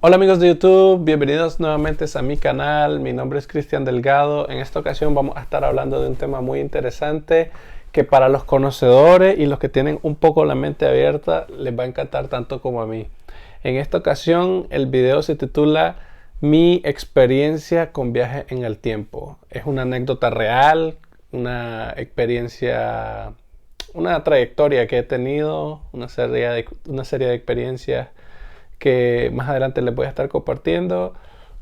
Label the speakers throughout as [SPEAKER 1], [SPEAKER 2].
[SPEAKER 1] Hola amigos de YouTube, bienvenidos nuevamente a mi canal. Mi nombre es Cristian Delgado. En esta ocasión vamos a estar hablando de un tema muy interesante que para los conocedores y los que tienen un poco la mente abierta les va a encantar tanto como a mí. En esta ocasión el video se titula Mi experiencia con viaje en el tiempo. Es una anécdota real, una experiencia, una trayectoria que he tenido, una serie de experiencias que más adelante les voy a estar compartiendo.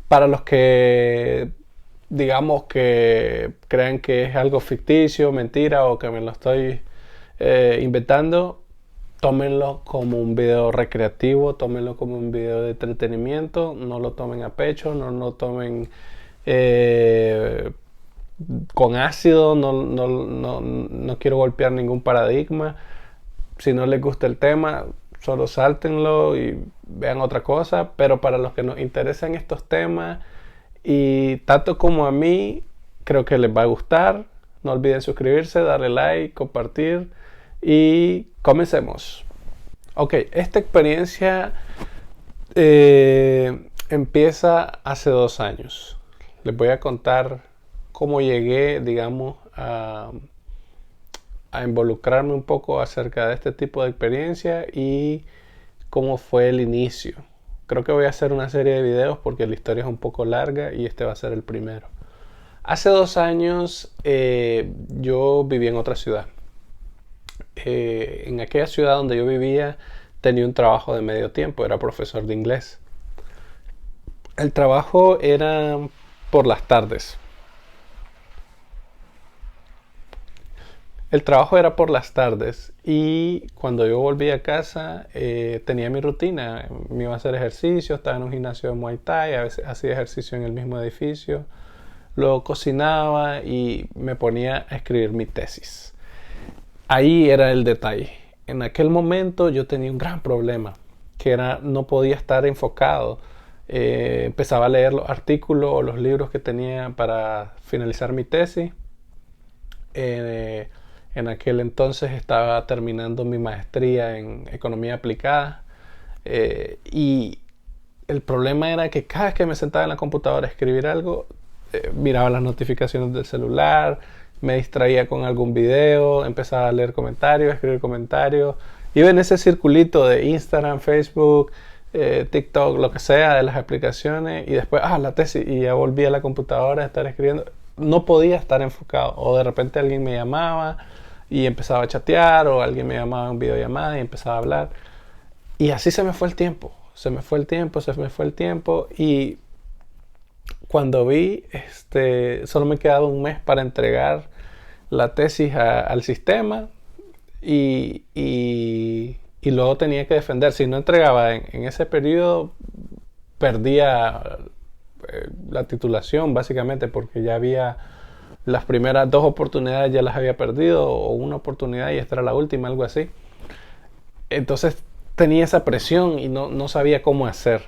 [SPEAKER 1] Para los que digamos que crean que es algo ficticio, mentira o que me lo estoy inventando, tómenlo como un video recreativo, tómenlo como un video de entretenimiento, no lo tomen a pecho, no lo tomen con ácido, no quiero golpear ningún paradigma. Si no les gusta el tema, solo sáltenlo y vean otra cosa. Pero para los que nos interesan estos temas, y tanto como a mí, creo que les va a gustar. No olviden suscribirse, darle like, compartir y comencemos. Ok, esta experiencia empieza hace 2 años. Les voy a contar cómo llegué, digamos, a involucrarme un poco acerca de este tipo de experiencia y cómo fue el inicio. Creo que voy a hacer una serie de videos porque la historia es un poco larga y este va a ser el primero. Hace 2 años yo vivía en otra ciudad. En aquella ciudad donde yo vivía tenía un trabajo de medio tiempo, era profesor de inglés. El trabajo era por las tardes. El trabajo era por las tardes y cuando yo volví a casa tenía mi rutina. Me iba a hacer ejercicio, estaba en un gimnasio de Muay Thai, a veces hacía ejercicio en el mismo edificio. Luego cocinaba y me ponía a escribir mi tesis. Ahí era el detalle. En aquel momento yo tenía un gran problema, que era no podía estar enfocado. Empezaba a leer los artículos o los libros que tenía para finalizar mi tesis. En aquel entonces estaba terminando mi maestría en economía aplicada y el problema era que cada vez que me sentaba en la computadora a escribir algo, miraba las notificaciones del celular, me distraía con algún video, empezaba a leer comentarios, a escribir comentarios, iba en ese circulito de Instagram, Facebook, TikTok, lo que sea, de las aplicaciones y después, la tesis, y ya volví a la computadora a estar escribiendo. No podía estar enfocado, o de repente alguien me llamaba y empezaba a chatear, o alguien me llamaba en videollamada y empezaba a hablar, y así se me fue el tiempo, y cuando vi, solo me quedaba un mes para entregar la tesis al sistema y luego tenía que defender. Si no entregaba en ese periodo, perdía la titulación básicamente, porque ya había las primeras 2 oportunidades ya las había perdido, o una oportunidad y esta era la última, algo así. Entonces tenía esa presión y no sabía cómo hacer.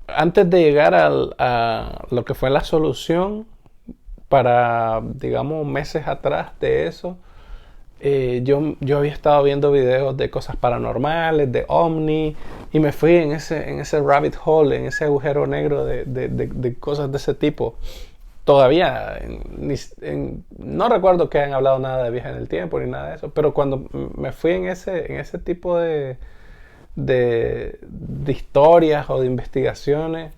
[SPEAKER 1] Antes de llegar a lo que fue la solución, para, digamos, meses atrás de eso, yo había estado viendo videos de cosas paranormales, de ovni, y me fui en ese rabbit hole, en ese agujero negro de cosas de ese tipo. Todavía no recuerdo que hayan hablado nada de viaje en el tiempo ni nada de eso, pero cuando me fui en ese tipo de historias o de investigaciones,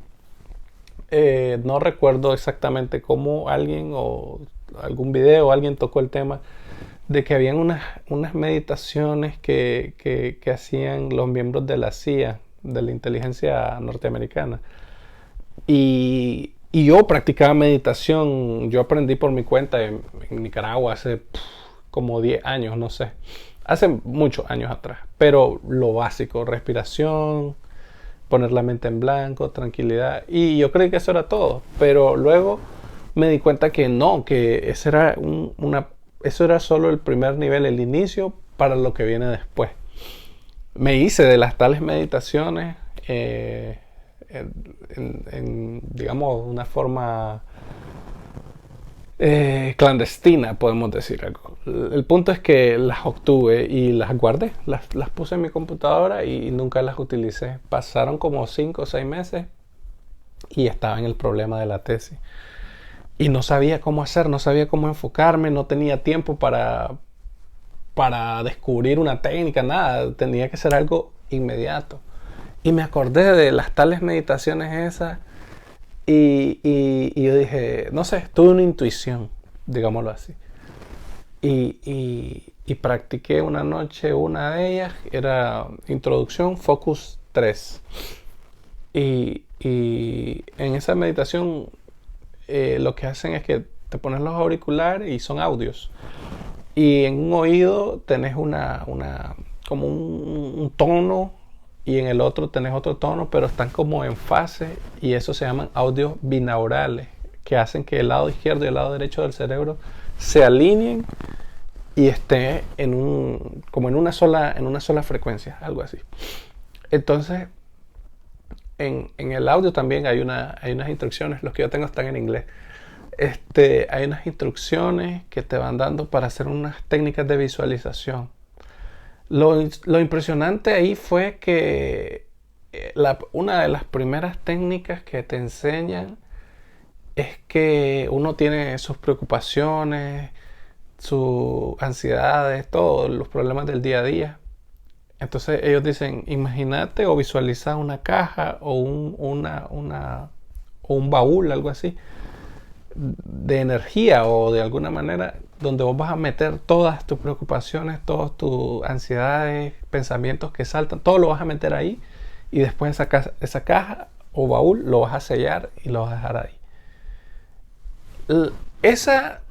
[SPEAKER 1] no recuerdo exactamente cómo alguien o algún video o alguien tocó el tema de que habían unas meditaciones que hacían los miembros de la CIA, de la inteligencia norteamericana. Y yo practicaba meditación, yo aprendí por mi cuenta en Nicaragua hace como 10 años, no sé. Hace muchos años atrás. Pero lo básico, respiración, poner la mente en blanco, tranquilidad. Y yo creí que eso era todo. Pero luego me di cuenta que no, que eso era solo el primer nivel, el inicio para lo que viene después. Me hice de las tales meditaciones digamos, una forma clandestina, podemos decir algo. El punto es que las obtuve y las guardé, las puse en mi computadora y nunca las utilicé. Pasaron como 5 o 6 meses y estaba en el problema de la tesis. Y no sabía cómo hacer, no sabía cómo enfocarme, no tenía tiempo para descubrir una técnica, nada. Tenía que ser algo inmediato. Y me acordé de las tales meditaciones esas y yo dije, no sé, tuve una intuición, digámoslo así. Y practiqué una noche una de ellas, era introducción Focus 3. Y en esa meditación lo que hacen es que te pones los auriculares y son audios. Y en un oído tenés como un tono y en el otro tenés otro tono, pero están como en fase y eso se llaman audios binaurales, que hacen que el lado izquierdo y el lado derecho del cerebro se alineen y esté como en una sola frecuencia, algo así. Entonces, en el audio también hay unas instrucciones, los que yo tengo están en inglés. Hay unas instrucciones que te van dando para hacer unas técnicas de visualización. Lo impresionante ahí fue que una de las primeras técnicas que te enseñan es que uno tiene sus preocupaciones, sus ansiedades, todos los problemas del día a día. Entonces ellos dicen, imagínate o visualiza una caja o un baúl, algo así, de energía o de alguna manera donde vos vas a meter todas tus preocupaciones, todas tus ansiedades, pensamientos que saltan, todo lo vas a meter ahí y después esa caja o baúl lo vas a sellar y lo vas a dejar ahí. Esa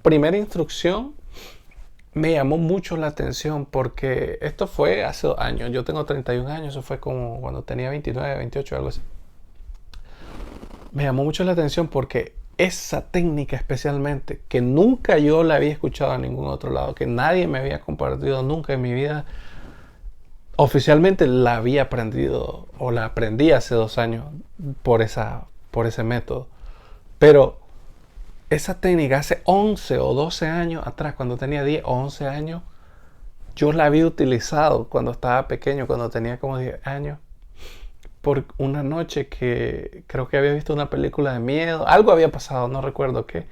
[SPEAKER 1] primera instrucción me llamó mucho la atención porque esto fue hace 2 años. Yo tengo 31 años, eso fue como cuando tenía 29, 28, algo así. Me llamó mucho la atención porque esa técnica especialmente, que nunca yo la había escuchado en ningún otro lado, que nadie me había compartido nunca en mi vida, oficialmente la había aprendido o la aprendí hace 2 años por ese método. Pero esa técnica hace 11 o 12 años atrás, cuando tenía 10 o 11 años, yo la había utilizado cuando estaba pequeño, cuando tenía como 10 años. Por una noche que creo que había visto una película de miedo, algo había pasado, no recuerdo qué,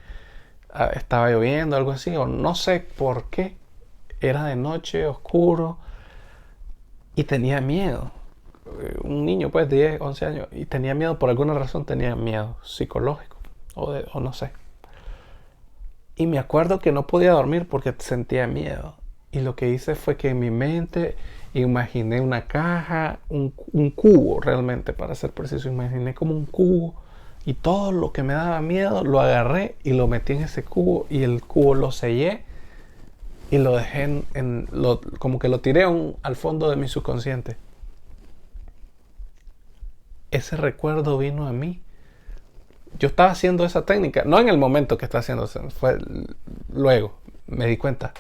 [SPEAKER 1] estaba lloviendo, algo así, o no sé por qué, era de noche, oscuro, y tenía miedo. Un niño pues de 10, 11 años, y tenía miedo, por alguna razón tenía miedo psicológico, o no sé. Y me acuerdo que no podía dormir porque sentía miedo. Y lo que hice fue que en mi mente imaginé una caja, un cubo realmente, para ser preciso. Imaginé como un cubo y todo lo que me daba miedo lo agarré y lo metí en ese cubo y el cubo lo sellé y lo dejé como que lo tiré al fondo de mi subconsciente. Ese recuerdo vino a mí. Yo estaba haciendo esa técnica, no en el momento que estaba haciendo, fue luego, me di cuenta.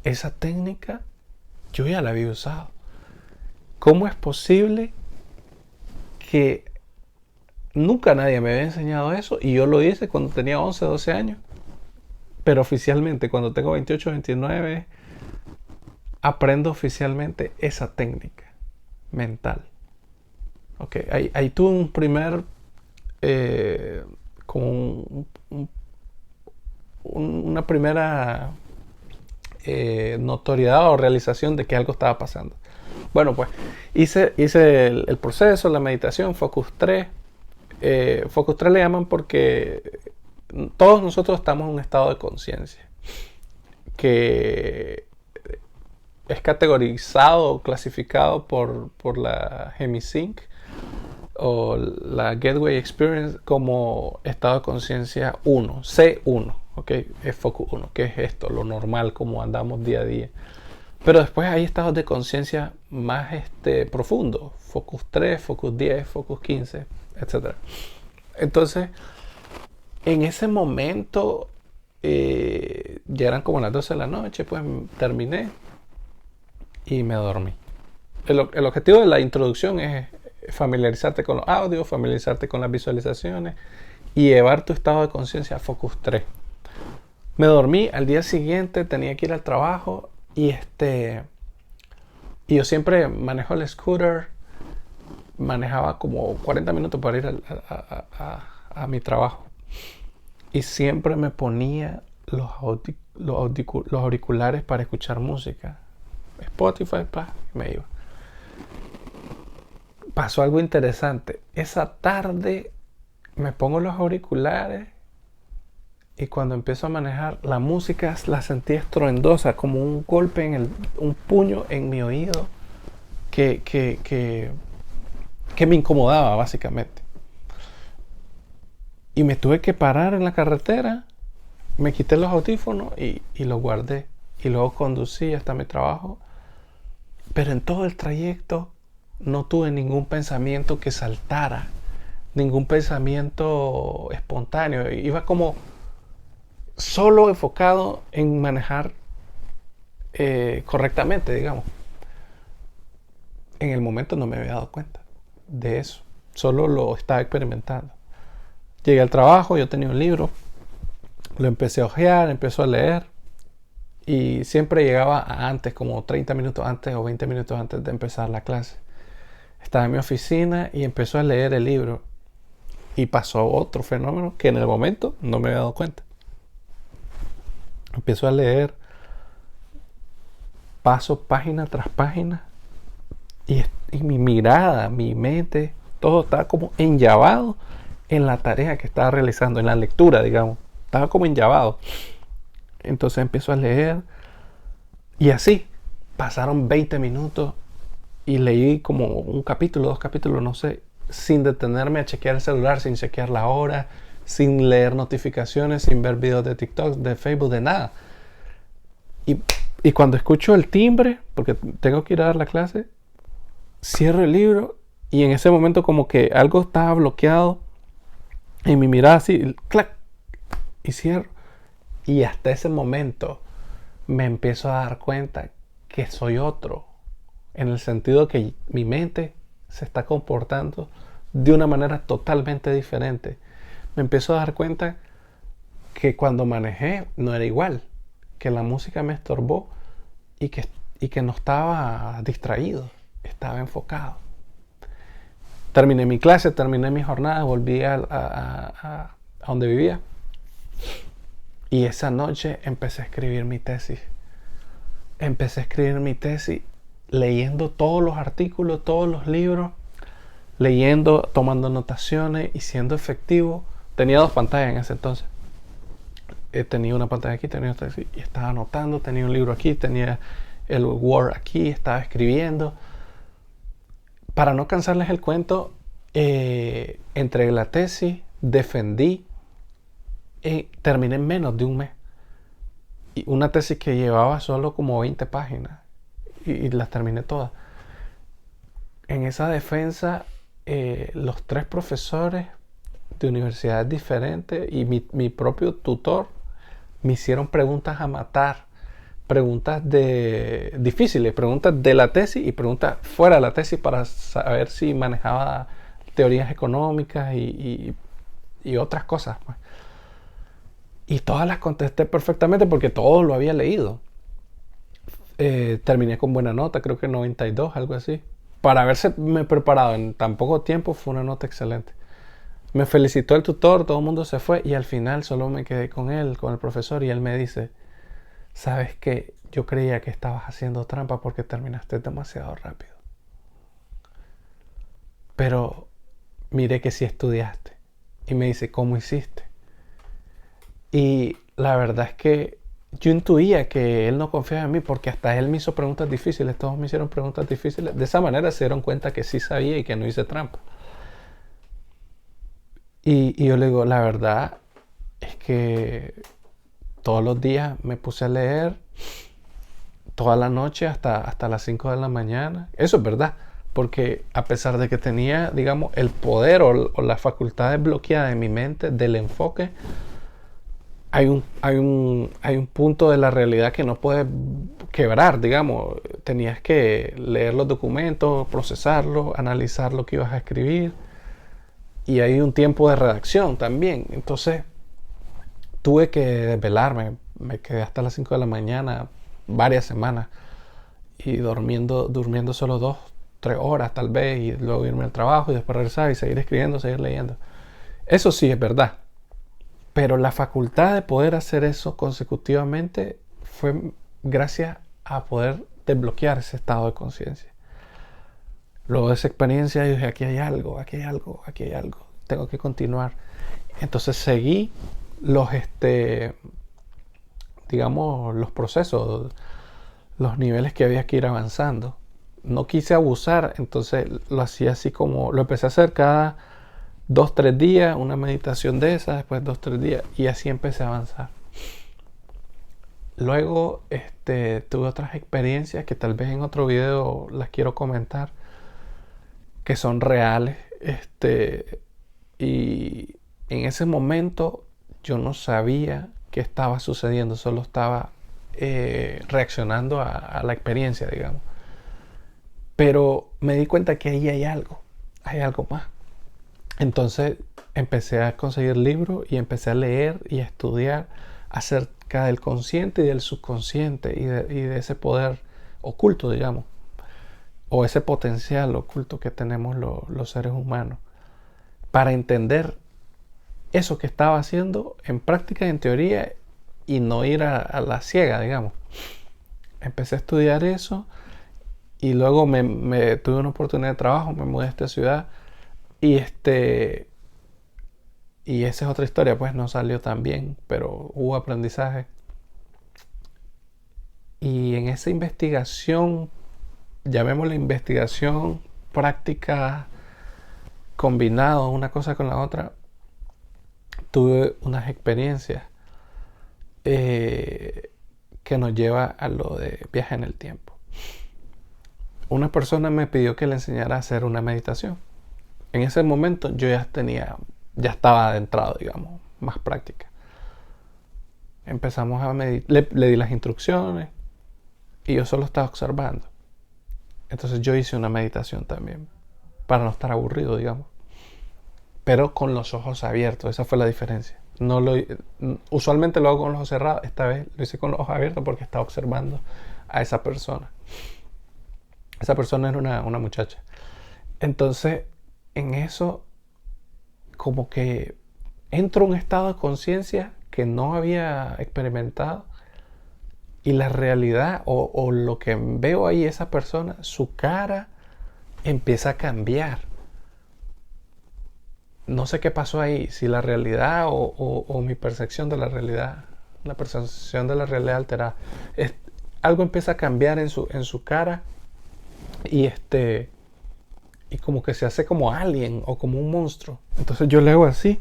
[SPEAKER 1] Esa técnica yo ya la había usado. ¿Cómo es posible que nunca nadie me había enseñado eso y yo lo hice cuando tenía 11, 12 años? Pero oficialmente, cuando tengo 28, 29, aprendo oficialmente esa técnica mental. Ok, ahí tuve un primer como una primera notoriedad o realización de que algo estaba pasando. Bueno, pues hice el proceso, la meditación, Focus 3. Focus 3 le llaman porque todos nosotros estamos en un estado de conciencia que es categorizado, clasificado por la Hemisync o la Gateway Experience como estado de conciencia 1, C1, ¿ok? Es Focus 1, que es esto, lo normal, como andamos día a día. Pero después hay estados de conciencia más profundos, Focus 3, Focus 10, Focus 15, etc. Entonces, en ese momento, ya eran como las 12 de la noche, pues terminé y me dormí. El objetivo de la introducción es familiarizarte con los audios, familiarizarte con las visualizaciones y llevar tu estado de conciencia a Focus 3. Me dormí, al día siguiente tenía que ir al trabajo y yo siempre manejo el scooter, manejaba como 40 minutos para ir a mi trabajo. Y siempre me ponía los auriculares para escuchar música. Spotify, me iba. Pasó algo interesante. Esa tarde me pongo los auriculares y cuando empiezo a manejar, la música la sentí estruendosa, como un golpe un puño en mi oído que me incomodaba básicamente. Y me tuve que parar en la carretera, me quité los audífonos y los guardé. Y luego conducí hasta mi trabajo. Pero en todo el trayecto no tuve ningún pensamiento que saltara, ningún pensamiento espontáneo. Iba como solo enfocado en manejar correctamente, digamos. En el momento no me había dado cuenta de eso, solo lo estaba experimentando. Llegué al trabajo, yo tenía un libro, lo empecé a hojear, empecé a leer y siempre llegaba antes, como 30 minutos antes o 20 minutos antes de empezar la clase. Estaba en mi oficina y empezó a leer el libro y pasó otro fenómeno que en el momento no me había dado cuenta. Empiezo a leer, paso página tras página y mi mirada, mi mente, todo estaba como enllavado en la tarea que estaba realizando, en la lectura, digamos. Estaba como enllavado. Entonces empiezo a leer y así pasaron 20 minutos y leí como un capítulo, 2 capítulos, no sé, sin detenerme a chequear el celular, sin chequear la hora, sin leer notificaciones, sin ver videos de TikTok, de Facebook, de nada. Y cuando escucho el timbre, porque tengo que ir a dar la clase, cierro el libro y en ese momento como que algo estaba bloqueado en mi mirada así, clac, y cierro. Y hasta ese momento me empiezo a dar cuenta que soy otro, en el sentido que mi mente se está comportando de una manera totalmente diferente. Me empiezo a dar cuenta que cuando manejé no era igual, que la música me estorbó y que no estaba distraído, estaba enfocado. Terminé mi clase, terminé mi jornada, volví a donde vivía. Y esa noche empecé a escribir mi tesis. Empecé a escribir mi tesis leyendo todos los artículos, todos los libros, leyendo, tomando anotaciones y siendo efectivo. Tenía 2 pantallas en ese entonces. Tenía una pantalla aquí, tenía otra aquí, y estaba anotando, tenía un libro aquí, tenía el Word aquí, estaba escribiendo. Para no cansarles el cuento, entregué la tesis, defendí, terminé en menos de un mes. Y una tesis que llevaba solo como 20 páginas y las terminé todas. En esa defensa, los 3 profesores de universidades diferentes y mi propio tutor me hicieron preguntas a matar, preguntas difíciles, preguntas de la tesis y preguntas fuera de la tesis para saber si manejaba teorías económicas y otras cosas, pues. Y todas las contesté perfectamente porque todo lo había leído. Terminé con buena nota, creo que 92, algo así. Para haberse preparado en tan poco tiempo fue una nota excelente. Me felicitó el tutor, todo el mundo se fue y al final solo me quedé con él, con el profesor, y él me dice: ¿sabes qué? Yo creía que estabas haciendo trampa porque terminaste demasiado rápido. Pero miré que sí estudiaste. Y me dice: ¿cómo hiciste? Y la verdad es que yo intuía que él no confiaba en mí porque hasta él me hizo preguntas difíciles, todos me hicieron preguntas difíciles. De esa manera se dieron cuenta que sí sabía y que no hice trampa. Y yo le digo, la verdad es que todos los días me puse a leer, toda la noche hasta las 5 de la mañana. Eso es verdad, porque a pesar de que tenía, digamos, el poder o las facultades bloqueadas en mi mente del enfoque, hay un punto de la realidad que no puedes quebrar, digamos. Tenías que leer los documentos, procesarlos, analizar lo que ibas a escribir. Y hay un tiempo de redacción también. Entonces tuve que desvelarme me quedé hasta las 5 de la mañana varias semanas y durmiendo solo 2, 3 horas tal vez, y luego irme al trabajo y después regresar y seguir escribiendo, seguir leyendo. Eso sí es verdad. Pero la facultad de poder hacer eso consecutivamente fue gracias a poder desbloquear ese estado de conciencia. Luego de esa experiencia dije, aquí hay algo, aquí hay algo, aquí hay algo. Tengo que continuar. Entonces seguí digamos, los procesos, los niveles que había que ir avanzando. No quise abusar, entonces lo hacía así como, lo empecé a hacer cada 2, 3 días, una meditación de esas, después 2, 3 días, y así empecé a avanzar. Luego tuve otras experiencias que tal vez en otro video las quiero comentar, que son reales. Y en ese momento yo no sabía qué estaba sucediendo, solo estaba reaccionando a la experiencia, digamos. Pero me di cuenta que ahí hay algo más. Entonces empecé a conseguir libros y empecé a leer y a estudiar acerca del consciente y del subconsciente y de ese poder oculto, digamos, o ese potencial oculto que tenemos los seres humanos, para entender eso que estaba haciendo en práctica y en teoría, y no ir a la ciega, digamos. Empecé a estudiar eso y luego me tuve una oportunidad de trabajo, me mudé a esta ciudad y y esa es otra historia, pues no salió tan bien, pero hubo aprendizaje. Y en esa investigación, llamémosla investigación práctica combinado una cosa con la otra, tuve unas experiencias que nos lleva a lo de viaje en el tiempo. Una persona me pidió que le enseñara a hacer una meditación. En ese momento yo ya estaba adentrado, digamos, más práctica. Empezamos a meditar, le di las instrucciones y yo solo estaba observando. Entonces yo hice una meditación también, para no estar aburrido, digamos, pero con los ojos abiertos. Esa fue la diferencia. Usualmente lo hago con los ojos cerrados. Esta vez lo hice con los ojos abiertos porque estaba observando a esa persona. Esa persona era una muchacha. Entonces, en eso, como que entro en un estado de conciencia que no había experimentado, y la realidad o lo que veo ahí, esa persona, su cara empieza a cambiar. No sé qué pasó ahí, si la realidad o mi percepción de la realidad, la percepción de la realidad alterada. Algo empieza a cambiar en su cara, y y como que se hace como alien o como un monstruo. Entonces yo le hago así,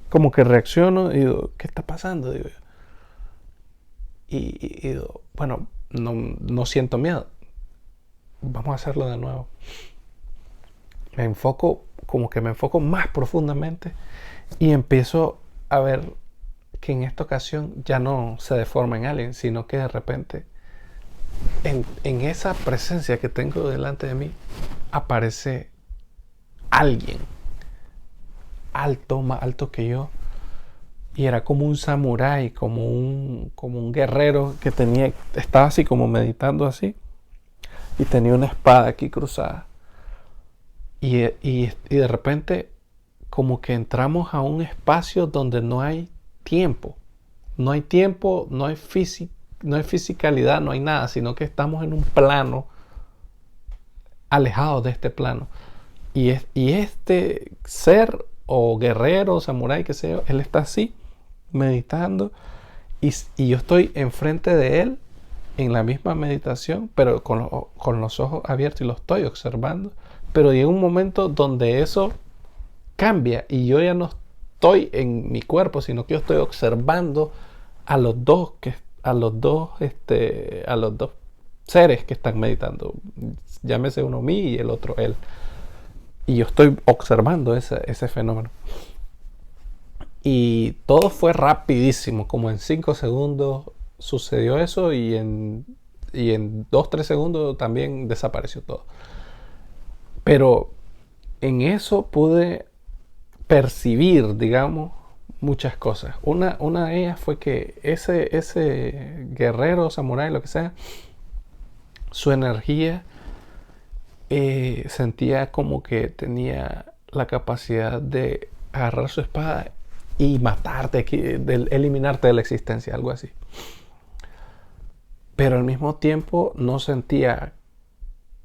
[SPEAKER 1] como que reacciono y digo, ¿qué está pasando? Digo, y digo, bueno, no siento miedo. Vamos a hacerlo de nuevo. Me enfoco más profundamente y empiezo a ver que en esta ocasión ya no se deforma en alien, sino que de repente en esa presencia que tengo delante de mí aparece alguien alto, más alto que yo, y era como un samurái, como un guerrero que estaba así como meditando así, y tenía una espada aquí cruzada. Y de repente como que entramos a un espacio donde no hay tiempo. No hay tiempo, no hay fisicalidad, no hay nada, sino que estamos en un plano alejado de este plano. Y este ser o guerrero, samurái, que sea, él está así, meditando, y yo estoy enfrente de él en la misma meditación, pero con los ojos abiertos, y lo estoy observando. Pero llega un momento donde eso cambia y yo ya no estoy en mi cuerpo, sino que yo estoy observando a los dos seres que están meditando. Llámese uno mí y el otro él. Y yo estoy observando ese fenómeno. Y todo fue rapidísimo, como en 5 segundos sucedió eso, y en 2, 3 segundos también desapareció todo. Pero en eso pude percibir, digamos, muchas cosas. Una de ellas fue que ese guerrero, samurái, lo que sea, su energía sentía como que tenía la capacidad de agarrar su espada y matarte, de eliminarte de la existencia, algo así. Pero al mismo tiempo no sentía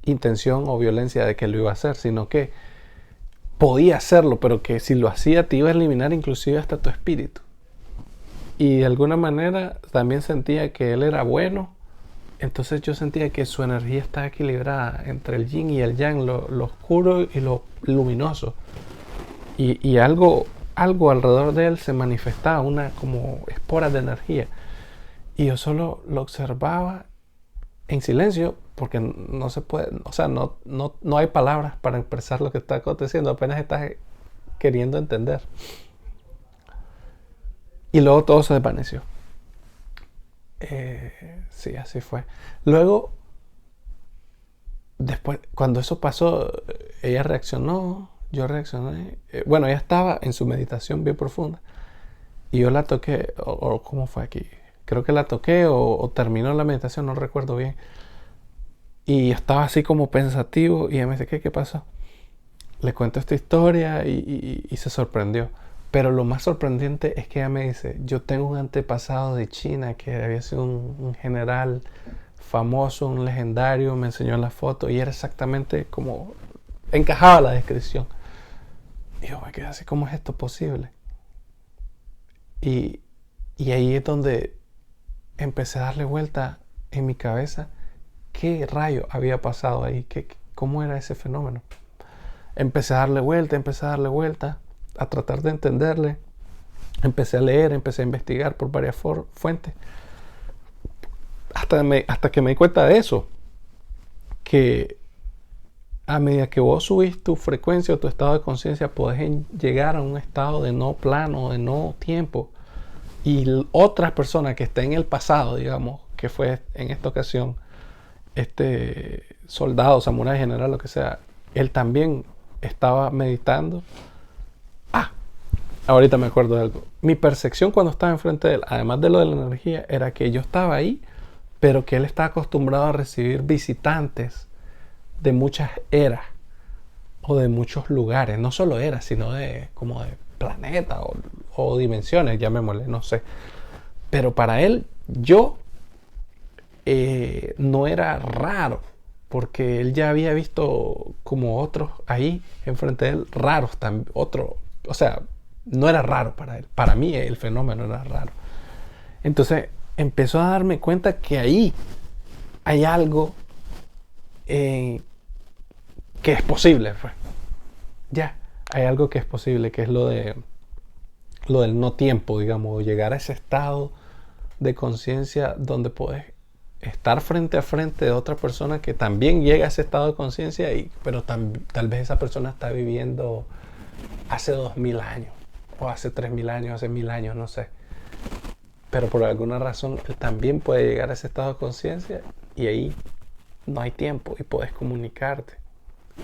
[SPEAKER 1] intención o violencia de que lo iba a hacer, sino que podía hacerlo, pero que si lo hacía te iba a eliminar inclusive hasta tu espíritu. Y de alguna manera también sentía que él era bueno, entonces yo sentía que su energía estaba equilibrada entre el yin y el yang, lo oscuro y lo luminoso. Y algo alrededor de él se manifestaba, una como esporas de energía. Y yo solo lo observaba en silencio, porque no se puede, o sea, no hay palabras para expresar lo que está aconteciendo, apenas estás queriendo entender. Y luego todo se desvaneció. Sí, así fue. Luego, después, cuando eso pasó, ella reaccionó, yo reaccioné. Bueno, ella estaba en su meditación bien profunda. Y yo la toqué, o ¿cómo fue aquí? Creo que la toqué o terminó la meditación, no recuerdo bien. Y estaba así como pensativo y ella me dice, ¿qué pasó? Le cuento esta historia y se sorprendió. Pero lo más sorprendente es que ella me dice, yo tengo un antepasado de China que había sido un general famoso, un legendario, me enseñó la foto y era exactamente como encajaba la descripción. Y yo me quedé así, ¿cómo es esto posible? Y ahí es donde empecé a darle vuelta en mi cabeza qué rayo había pasado ahí, cómo era ese fenómeno. Empecé a darle vuelta, a tratar de entenderle. Empecé a leer, empecé a investigar por varias fuentes. Hasta que me di cuenta de eso, que a medida que vos subís tu frecuencia o tu estado de conciencia, podés llegar a un estado de no plano, de no tiempo. Y otras personas que estén en el pasado, digamos, que fue en esta ocasión, este soldado, samurái, general, lo que sea, él también estaba meditando. Ahorita me acuerdo de algo. Mi percepción cuando estaba enfrente de él, además de lo de la energía, era que yo estaba ahí, pero que él está acostumbrado a recibir visitantes de muchas eras o de muchos lugares, no solo eras, sino de como de planetas o dimensiones, llamémosle, no sé. Pero para él, yo no era raro, porque él ya había visto como otros ahí enfrente de él, raros también, o sea, no era raro para él. Para mí el fenómeno era raro. Entonces empezó a darme cuenta que ahí hay algo que es posible. Pues. Ya, hay algo que es posible, que es lo del no tiempo, digamos, llegar a ese estado de conciencia donde puedes estar frente a frente de otra persona que también llega a ese estado de conciencia, pero tal vez esa persona está viviendo hace 2000 años, o hace 3000 años, hace 1000 años, no sé. Pero por alguna razón él también puede llegar a ese estado de conciencia y ahí no hay tiempo y puedes comunicarte.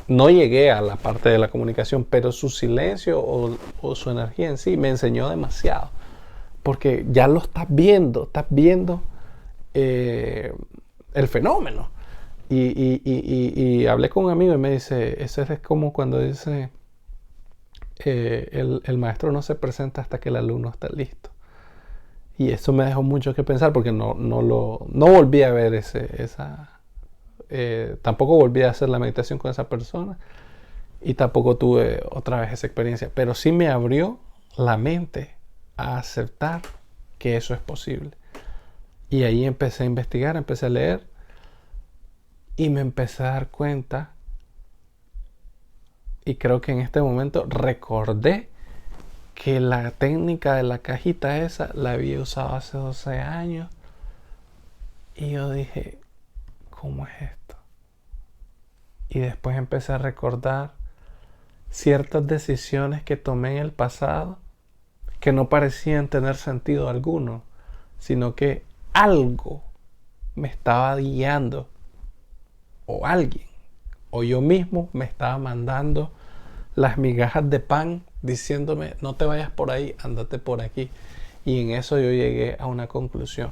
[SPEAKER 1] No llegué a la parte de la comunicación, pero su silencio o su energía en sí me enseñó demasiado. Porque ya lo estás viendo el fenómeno. Y hablé con un amigo y me dice, eso es como cuando dice, el maestro no se presenta hasta que el alumno está listo. Y eso me dejó mucho que pensar porque no volví a ver tampoco volví a hacer la meditación con esa persona y tampoco tuve otra vez esa experiencia, pero sí me abrió la mente a aceptar que eso es posible. Y ahí empecé a investigar, empecé a leer y me empecé a dar cuenta, y creo que en este momento recordé que la técnica de la cajita esa la había usado hace 12 años y yo dije, ¿cómo es esto? Y después empecé a recordar ciertas decisiones que tomé en el pasado que no parecían tener sentido alguno, sino que algo me estaba guiando, o alguien, o yo mismo me estaba mandando las migajas de pan diciéndome, no te vayas por ahí, ándate por aquí. Y en eso yo llegué a una conclusión.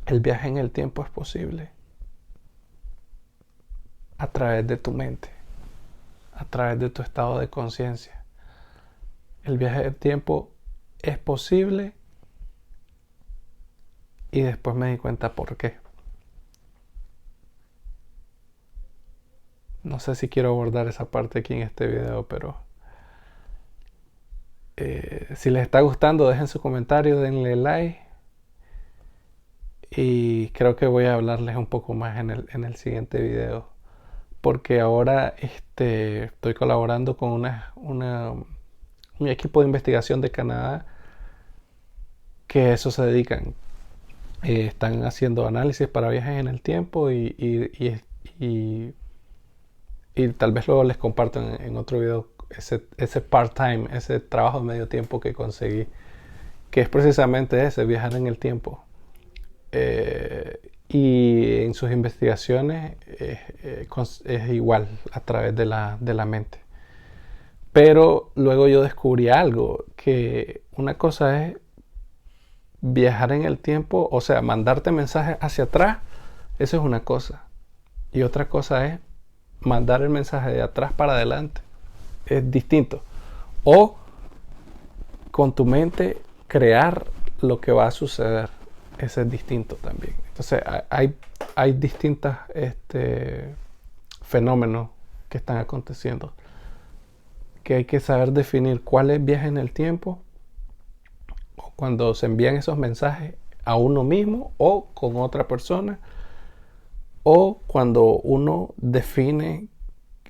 [SPEAKER 1] El viaje en el tiempo es posible a través de tu mente, a través de tu estado de conciencia. El viaje del tiempo es posible y después me di cuenta por qué. No sé si quiero abordar esa parte aquí en este video, pero si les está gustando, dejen su comentario, denle like. Y creo que voy a hablarles un poco más en el siguiente video. Porque ahora estoy colaborando con un equipo de investigación de Canadá que a eso se dedican. Están haciendo análisis para viajes en el tiempo y tal vez luego les comparto en otro video ese part-time, ese trabajo de medio tiempo que conseguí, que es precisamente ese, viajar en el tiempo. Y en sus investigaciones es igual a través de la mente. Pero luego yo descubrí algo, que una cosa es viajar en el tiempo, o sea, mandarte mensajes hacia atrás, eso es una cosa. Y otra cosa es mandar el mensaje de atrás para adelante. Es distinto. O con tu mente crear lo que va a suceder. Ese es distinto también. Entonces hay distintos fenómenos que están aconteciendo, que hay que saber definir cuál es viaje en el tiempo, o cuando se envían esos mensajes a uno mismo o con otra persona, o cuando uno define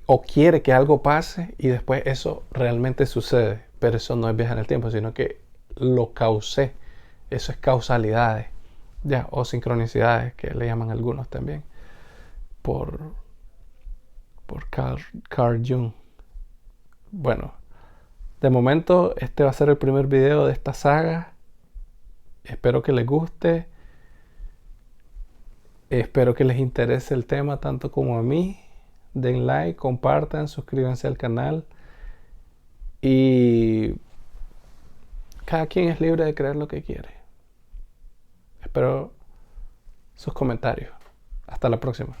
[SPEAKER 1] o quiere que algo pase y después eso realmente sucede, pero eso no es viaje en el tiempo, sino que lo causé. Eso es causalidades, ya, o sincronicidades, que le llaman algunos también, por Carl Jung. Bueno, de momento este va a ser el primer video de esta saga. Espero que les guste. Espero que les interese el tema tanto como a mí. Den like, compartan, suscríbanse al canal. Y cada quien es libre de creer lo que quiere. Espero sus comentarios. Hasta la próxima.